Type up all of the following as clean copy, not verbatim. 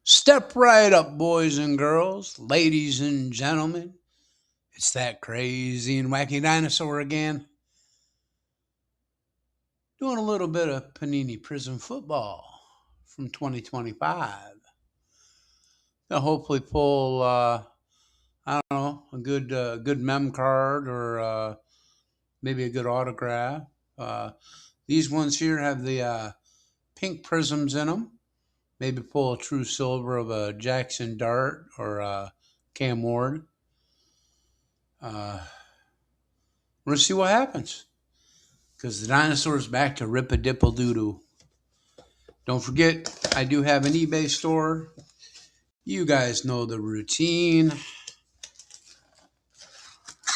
Step right up, boys and girls, ladies and gentlemen. It's that crazy and wacky dinosaur again, doing a little bit of Panini Prizm Football from 2025. I'll hopefully pull, I don't know, a good mem card or maybe a good autograph. Uh, these ones here have the pink prisms in them. Maybe pull a true silver of a Jackson Dart or Cam Ward. Uh, we're going to see what happens because the dinosaur's back to rip-a-dip-a-doo-doo. Don't forget, I do have an eBay store. You guys know the routine.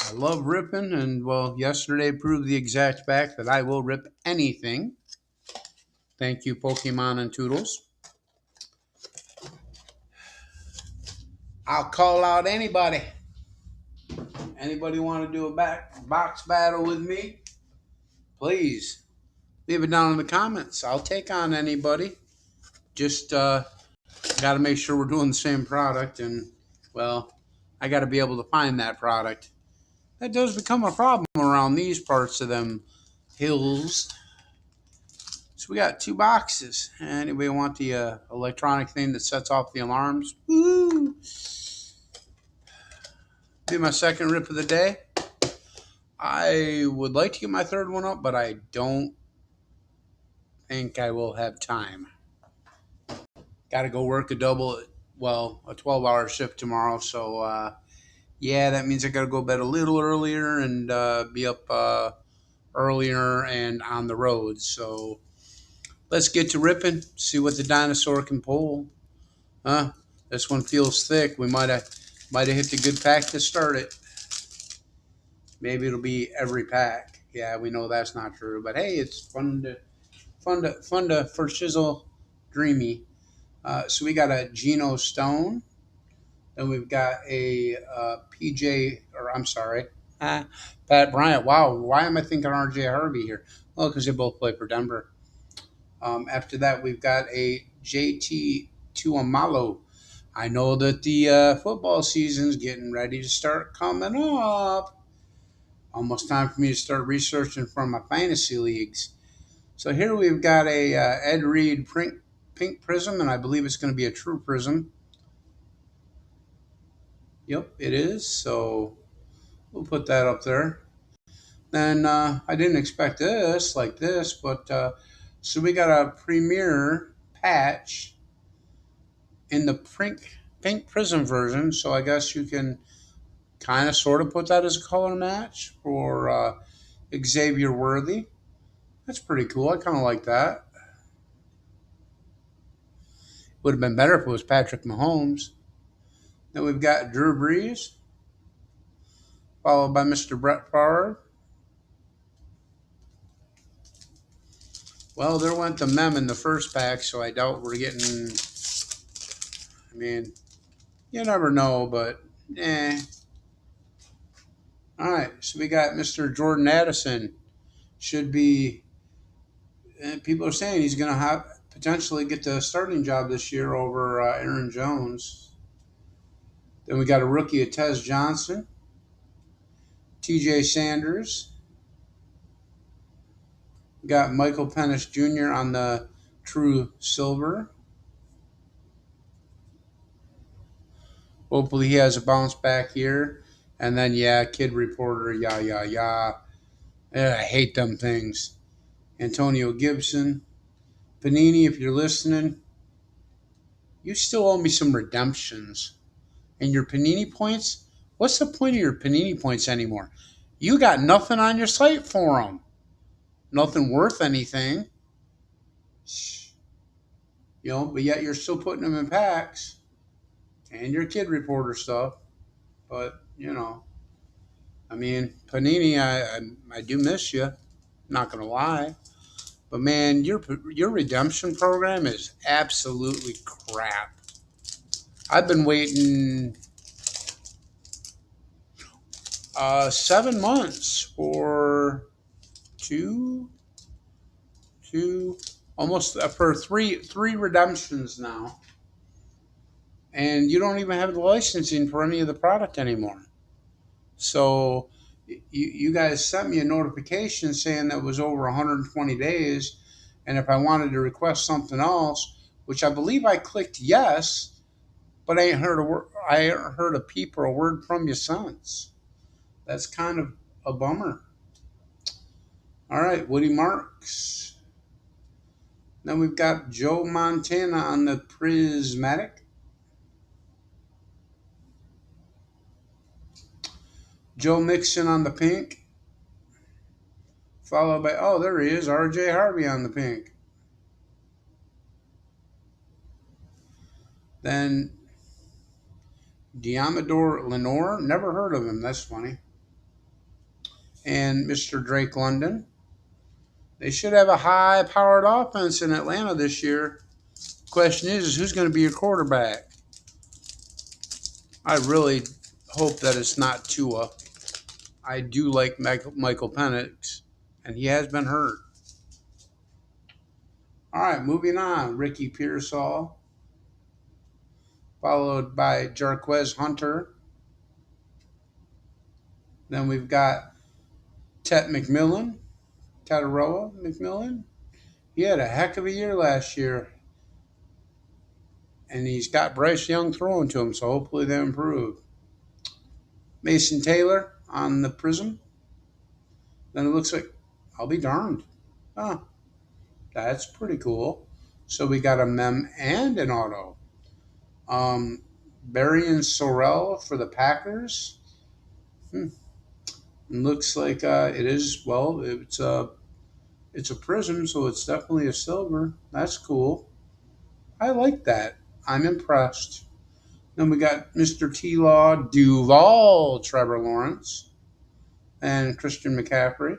I love ripping, and well, yesterday proved the exact fact that I will rip anything. Thank you, Pokemon and Toodles. I'll call out anybody. Anybody want to do a box battle with me? Please leave it down in the comments. I'll take on anybody. Just got to make sure we're doing the same product, and well, I got to be able to find that product. That does become a problem around these parts of them hills. So we got two boxes. Anybody want the electronic thing that sets off the alarms? Woo! Be my second rip of the day. I would like to get my third one up, but I don't think I will have time. Got to go work a 12-hour shift tomorrow. So, yeah, that means I got to go to bed a little earlier and be up earlier and on the road. So let's get to ripping, see what the dinosaur can pull. Huh? This one feels thick. We might have hit the good pack to start it. Maybe it'll be every pack. Yeah, we know that's not true, but hey, it's fun to for shizzle dreamy. So we got a Geno Stone. Then we've got a PJ, or I'm sorry, Pat Bryant. Wow, why am I thinking RJ Harvey here? Well, because they both play for Denver. After that, we've got a JT Tuamalo. I know that the football season's getting ready to start coming up. Almost time for me to start researching for my fantasy leagues. So here we've got a Ed Reed pink prism, and I believe it's going to be a true prism. Yep, it is. So we'll put that up there. Then I didn't expect this like this, but so we got a premier patch in the pink prism version. So I guess you can kind of sort of put that as a color match for Xavier Worthy. That's pretty cool. I kind of like that. Would have been better if it was Patrick Mahomes. Then we've got Drew Brees, followed by Mr. Brett Favre. Well, there went the mem in the first pack, so I doubt we're getting. I mean, you never know, but eh. All right, so we got Mr. Jordan Addison. Should be. People are saying he's going to have potentially get the starting job this year over Aaron Jones. Then we got a rookie of Tez Johnson, T.J. Sanders. We got Michael Pennis Jr. on the true silver. Hopefully he has a bounce back here. And then, yeah, kid reporter, yeah. I hate them things. Antonio Gibson. Panini, if you're listening, you still owe me some redemptions. And your Panini points? What's the point of your Panini points anymore? You got nothing on your site for them. Nothing worth anything. But yet you're still putting them in packs. And your kid reporter stuff. But, I mean, Panini, I do miss you. Not going to lie. But, man, your redemption program is absolutely crap. I've been waiting 7 months for two, almost for three redemptions now. and you don't even have the licensing for any of the product anymore. So you guys sent me a notification saying that it was over 120 days, and if I wanted to request something else, which I believe I clicked yes, but I ain't heard a word. I ain't heard a peep or a word from you since. That's kind of a bummer. All right, Woody Marks. Then we've got Joe Montana on the Prismatic. Joe Mixon on the pink. Followed by, oh, there he is, R.J. Harvey on the pink. Then Diamador Lenore, never heard of him, that's funny. And Mr. Drake London. They should have a high-powered offense in Atlanta this year. Question is who's going to be your quarterback? I really hope that it's not Tua. I do like Michael Penix, and he has been hurt. All right, moving on. Ricky Pearsall, followed by Jarquez Hunter. Then we've got Tet McMillan, Tataroa McMillan. He had a heck of a year last year, and he's got Bryce Young throwing to him, so hopefully they improve. Mason Taylor on the Prism. Then it looks like, I'll be darned. Huh, that's pretty cool. So we got a mem and an auto. Barry and Sorrell for the Packers. It looks like it is, well, it's a prism, so it's definitely a silver. That's cool. I like that. I'm impressed. Then we got Mr. T-Law Duval, Trevor Lawrence, and Christian McCaffrey.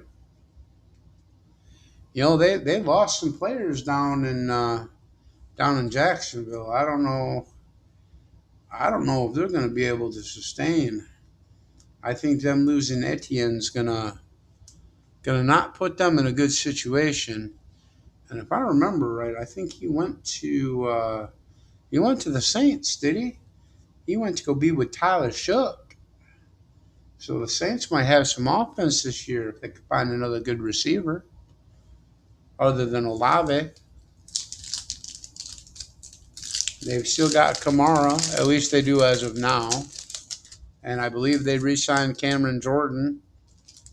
You know, they lost some players down in Jacksonville. I don't know if they're going to be able to sustain. I think them losing Etienne's gonna not put them in a good situation. And if I remember right, I think he went to the Saints, did he? He went to go be with Tyler Shook. So the Saints might have some offense this year if they could find another good receiver other than Olave. They've still got Kamara, at least they do as of now. And I believe they re-signed Cameron Jordan.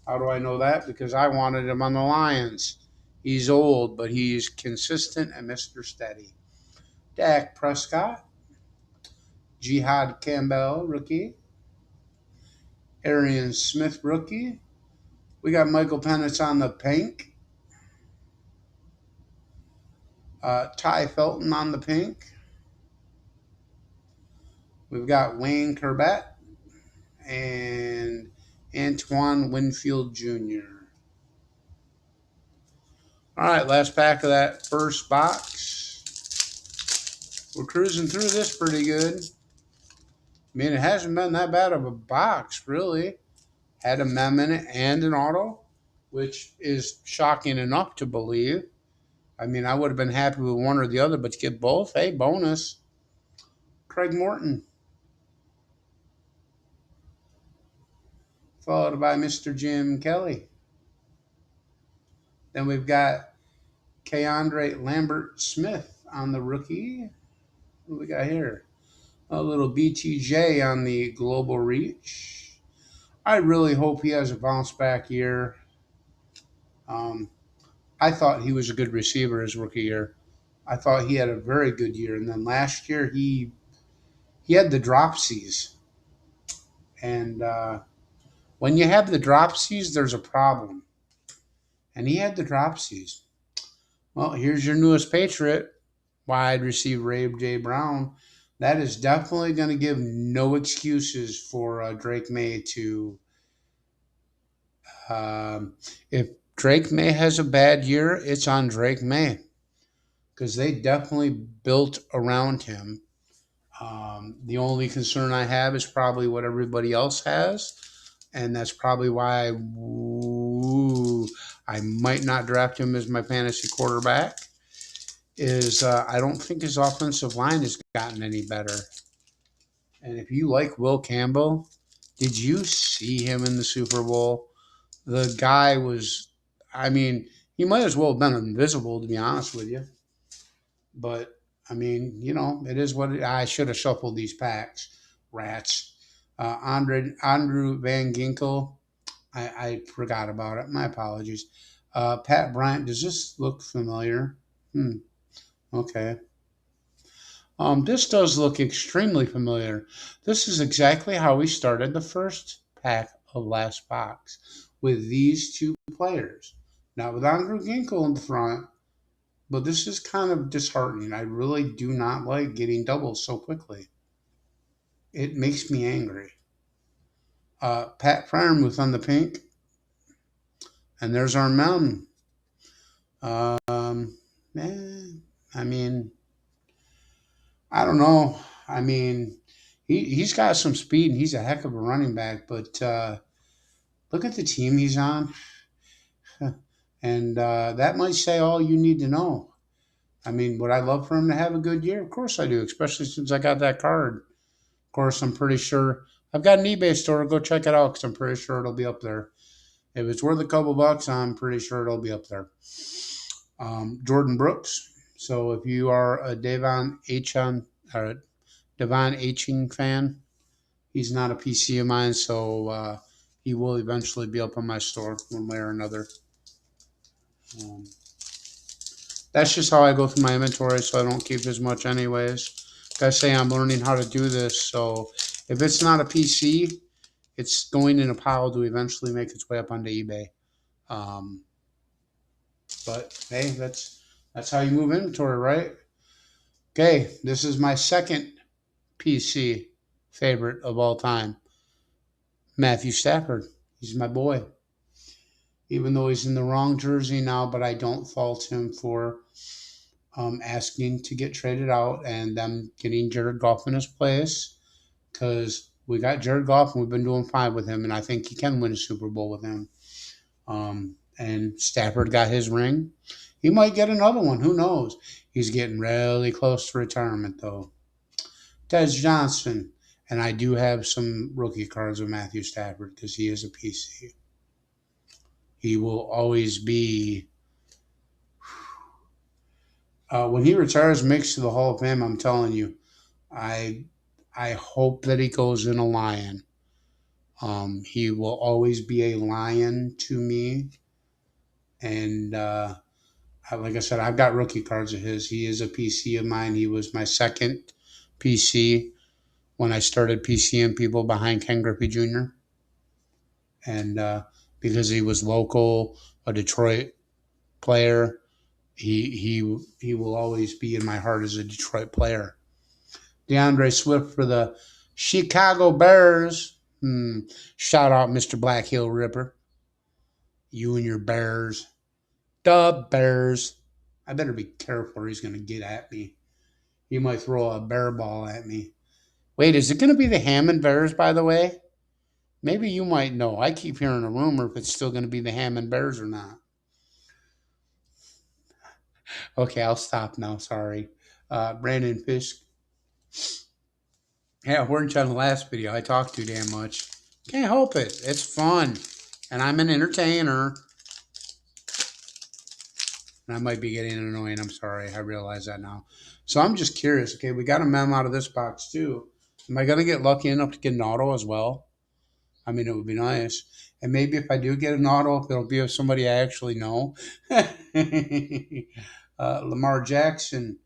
How do I know that? Because I wanted him on the Lions. He's old, but he's consistent and Mr. Steady. Dak Prescott, Jihad Campbell, rookie. Arian Smith, rookie. We got Michael Penix on the pink. Ty Felton on the pink. We've got Wayne Corbett and Antoine Winfield Jr. All right, last pack of that first box. We're cruising through this pretty good. I mean, it hasn't been that bad of a box, really. Had a mem in it and an auto, which is shocking enough to believe. I mean, I would have been happy with one or the other, but to get both, hey, bonus. Craig Morton. Followed by Mr. Jim Kelly. Then we've got Keandre Lambert Smith on the rookie. What do we got here? A little BTJ on the Global Reach. I really hope he has a bounce back year. I thought he was a good receiver his rookie year. I thought he had a very good year, and then last year he had the dropsies, and when you have the dropsies, there's a problem, and he had the dropsies. Well, here's your newest Patriot, wide receiver Abe J. Brown. That is definitely going to give no excuses for Drake May to. If Drake May has a bad year, it's on Drake May because they definitely built around him. The only concern I have is probably what everybody else has, and that's probably why I might not draft him as my fantasy quarterback. I don't think his offensive line has gotten any better. And if you like Will Campbell, did you see him in the Super Bowl? The guy was, I mean, he might as well have been invisible, to be honest with you. But, I mean, it is what I should have shuffled these packs. Rats. Andrew Van Ginkel. I forgot about it. My apologies. Pat Bryant. Does this look familiar? Okay. This does look extremely familiar. This is exactly how we started the first pack of last box with these two players. Not with Andrew Ginkel in the front, but this is kind of disheartening. I really do not like getting doubles so quickly. It makes me angry. Pat Fryermuth on the pink, and there's our mountain. Um, eh, I mean, I don't know. I mean, he's got some speed and he's a heck of a running back, but look at the team he's on, and that might say all you need to know. I mean, would I love for him to have a good year? Of course I do, especially since I got that card. Of course, I'm pretty sure I've got an eBay store. Go check it out because I'm pretty sure it'll be up there. If it's worth a couple bucks, I'm pretty sure it'll be up there. Jordan Brooks. So if you are a Devon Aching fan, he's not a PC of mine, so he will eventually be up on my store one way or another. Um, that's just how I go through my inventory, so I don't keep as much anyways. Like I say, I'm learning how to do this, so if it's not a PC, it's going in a pile to eventually make its way up onto eBay. Um, but hey, that's how you move inventory, right? Okay, this is my second PC favorite of all time, Matthew Stafford. He's my boy. Even though he's in the wrong jersey now, but I don't fault him for asking to get traded out and them getting Jared Goff in his place because we got Jared Goff and we've been doing fine with him, and I think he can win a Super Bowl with him. And Stafford got his ring. He might get another one. Who knows? He's getting really close to retirement, though. Des Johnson. And I do have some rookie cards of Matthew Stafford because he is a PC. He will always be. When he retires and makes to the Hall of Fame, I'm telling you, I I hope that he goes in a lion. He will always be a lion to me. And like I said, I've got rookie cards of his. He is a PC of mine. He was my second PC when I started PCing people behind Ken Griffey Jr. And because he was local, a Detroit player, he will always be in my heart as a Detroit player. DeAndre Swift for the Chicago Bears. Shout out Mr. Black Hill Ripper. You and your Bears. The Bears. I better be careful or he's going to get at me. He might throw a bear ball at me. Wait, is it going to be the Hammond Bears, by the way? Maybe you might know. I keep hearing a rumor if it's still going to be the Hammond Bears or not. Okay, I'll stop now. Sorry. Brandon Fisk. Yeah, I weren't you on the last video. I talk too damn much. Can't help it. It's fun. And I'm an entertainer. And I might be getting annoying. I'm sorry. I realize that now. So I'm just curious. Okay, we got a mem out of this box too. Am I going to get lucky enough to get an auto as well? I mean, it would be nice. And maybe if I do get an auto, it'll be of somebody I actually know. Lamar Jackson,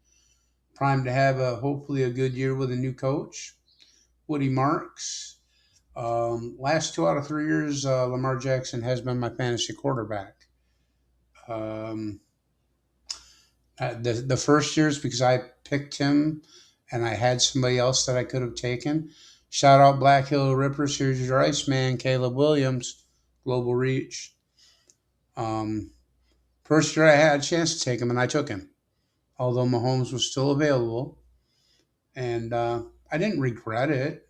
primed to have hopefully a good year with a new coach. Woody Marks. Last 2 out of 3 years, Lamar Jackson has been my fantasy quarterback. The first years because I picked him and I had somebody else that I could have taken. Shout out Black Hill Rippers. Here's your Iceman, Caleb Williams, Global Reach. First year I had a chance to take him and I took him, although Mahomes was still available. And I didn't regret it.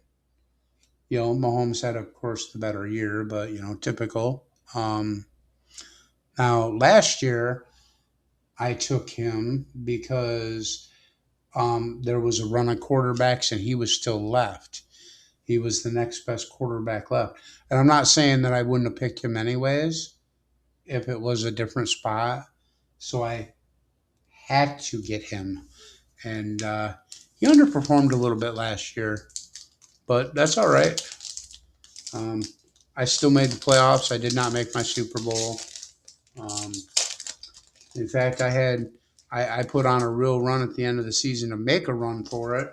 Mahomes had, of course, the better year, but, typical. Now, last year, I took him because there was a run of quarterbacks and he was still left. he was the next best quarterback left. And I'm not saying that I wouldn't have picked him anyways if it was a different spot. So I had to get him. And he underperformed a little bit last year, but that's all right. Um, I still made the playoffs. I did not make my Super Bowl. Um, in fact, I put on a real run at the end of the season to make a run for it.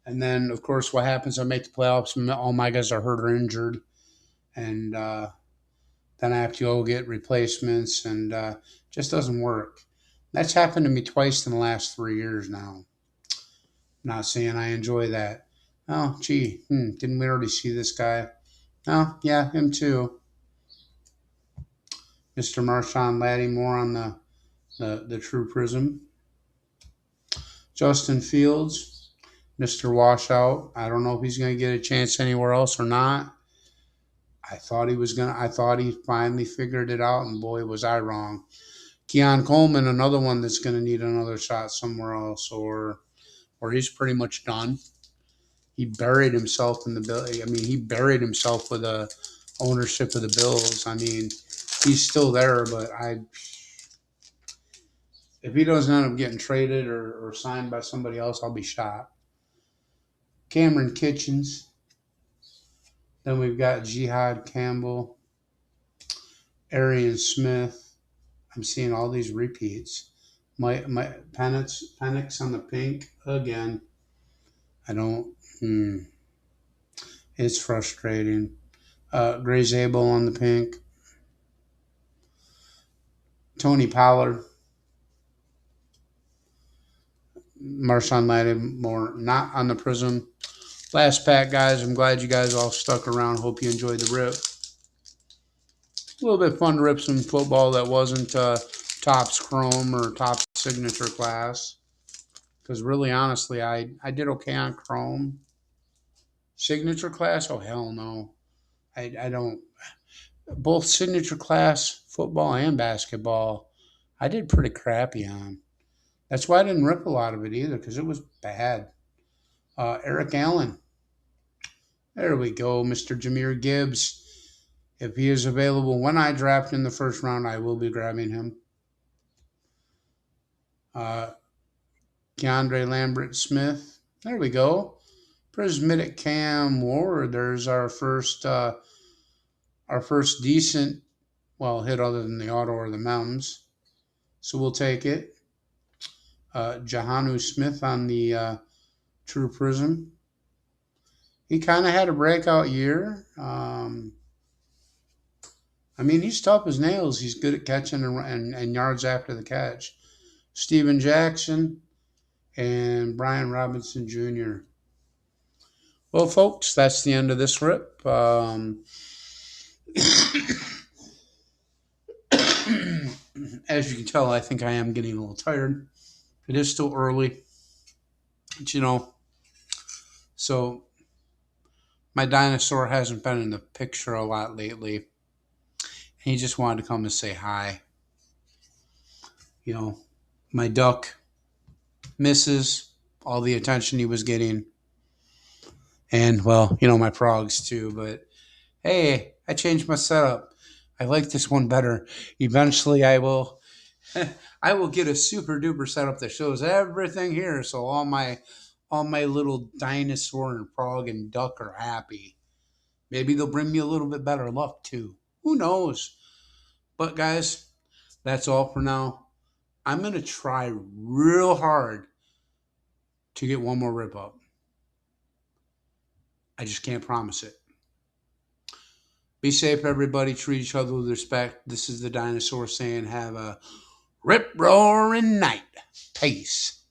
And then, of course, what happens? I make the playoffs, and all my guys are hurt or injured, and then I have to go get replacements, and just doesn't work. That's happened to me twice in the last 3 years now. Not saying I enjoy that. Oh, gee, didn't we already see this guy? Oh, yeah, him too. Mr. Marshawn Lattimore on the True Prism. Justin Fields, Mr. Washout. I don't know if he's going to get a chance anywhere else or not. I thought he finally figured it out, and boy, was I wrong. Keon Coleman, another one that's going to need another shot somewhere else, or he's pretty much done. He buried himself in the bill. I mean, he buried himself with the ownership of the Bills. I mean, he's still there, but if he doesn't end up getting traded or signed by somebody else, I'll be shocked. Cameron Kitchens. Then we've got Jihad Campbell, Arian Smith. I'm seeing all these repeats. My Penix on the pink again. I don't. It's frustrating. Gray Zabel on the pink. Tony Pollard. Marshawn Lattimore not on the Prism. Last pack, guys. I'm glad you guys all stuck around. Hope you enjoyed the rip. A little bit fun to rip some football that wasn't Topps Chrome or Topps Signature class. Because really, honestly, I did okay on Chrome. Signature class? Oh, hell no. I don't. Both signature class, football and basketball, I did pretty crappy on. That's why I didn't rip a lot of it either, because it was bad. Eric Allen. There we go, Mr. Jahmyr Gibbs. If he is available when I draft in the first round, I will be grabbing him. Keandre Lambert Smith. There we go. Prismatic Cam Ward. There's our first decent, hit other than the auto or the mountains. So we'll take it. Jahanu Smith on the True Prism. He kind of had a breakout year. He's tough as nails. He's good at catching and yards after the catch. Steven Jackson and Brian Robinson Jr. Well, folks, that's the end of this rip. As you can tell, I think I am getting a little tired. It is still early, but so my dinosaur hasn't been in the picture a lot lately. He just wanted to come and say hi. My duck misses all the attention he was getting. And, my frogs too. But, hey, I changed my setup. I like this one better. Eventually, I will get a super duper setup that shows everything here. So all my little dinosaur and frog and duck are happy. Maybe they'll bring me a little bit better luck too. Who knows? But guys, that's all for now. I'm going to try real hard to get one more rip up. I just can't promise it. Be safe, everybody. Treat each other with respect. This is the dinosaur saying have a rip-roaring night. Peace.